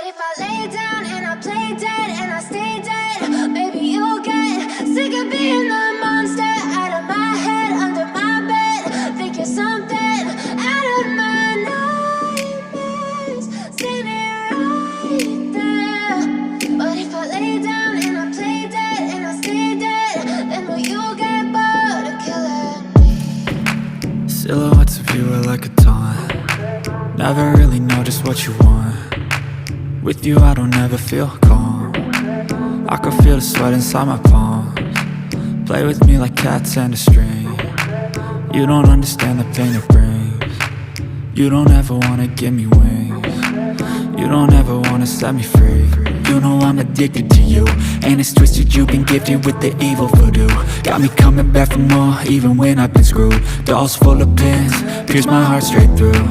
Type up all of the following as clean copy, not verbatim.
But if I lay down and I play dead and I stay dead, maybe you'll get sick of being the monster out of my head, under my bed. Think you're something out of my nightmares, standing right there. But if I lay down and I play dead and I stay dead, then will you get bored of killing me? Silhouettes of you are like a taunt. Never really know just what you want. With you I don't ever feel calm. I can feel the sweat inside my palms. Play with me like cats and a string. You don't understand the pain it brings. You don't ever wanna give me wings. You don't ever wanna set me free. You know I'm addicted to you, and it's twisted, you've been gifted with the evil voodoo. Got me coming back for more, even when I've been screwed. Dolls full of pins, pierce my heart straight through.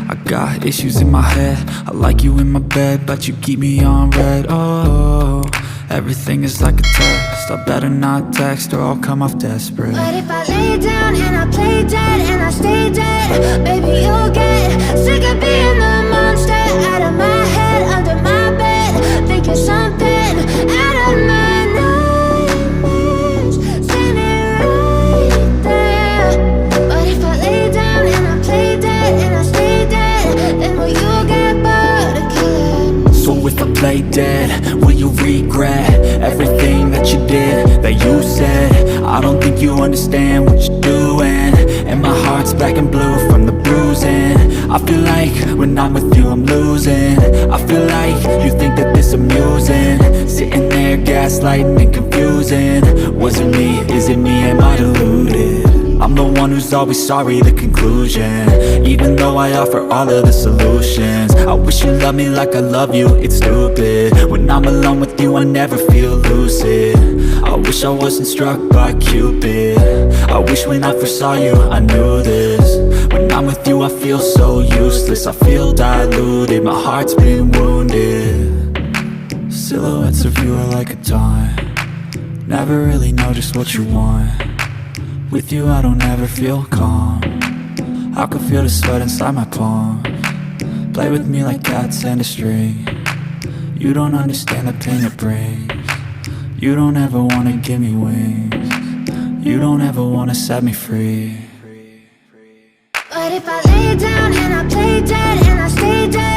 I got issues in my head, I like you in my bed, but you keep me on red. Oh, everything is like a test, I better not text or I'll come off desperate. But if I lay down and I play dead and I stay dead, maybe you'll get sick of being the monster out of my head, under my bed. Think you're something out of my nightmares, standing right there. But if I lay down and I play dead and I stay dead, then will you get bored of killing me? So if I play dead, will you regret everything that you did, that you said? I don't think you understand what you're doing, and my heart's black and blue from the bruising. I feel like when I'm with you I'm losing. I feel like you think that this amusing, sitting there gaslighting and confusing. Was it me? Is it me? Am I deluded? I'm the one who's always sorry, the conclusion, even though I offer all of the solutions. I wish you loved me like I love you, it's stupid. When I'm alone with you I never feel lucid. I wish I wasn't struck by Cupid. I wish when I first saw you I knew this. When I'm with you I feel so useless, I feel diluted, my heart's been wounded. Silhouettes of you are like a taunt. Never really know just what you want. With you I don't ever feel calm. I can feel the sweat inside my palms. Play with me like cats and a string. You don't understand the pain it brings. You don't ever wanna give me wings. You don't ever wanna set me free. But if I lay down and I play dead and I stay dead,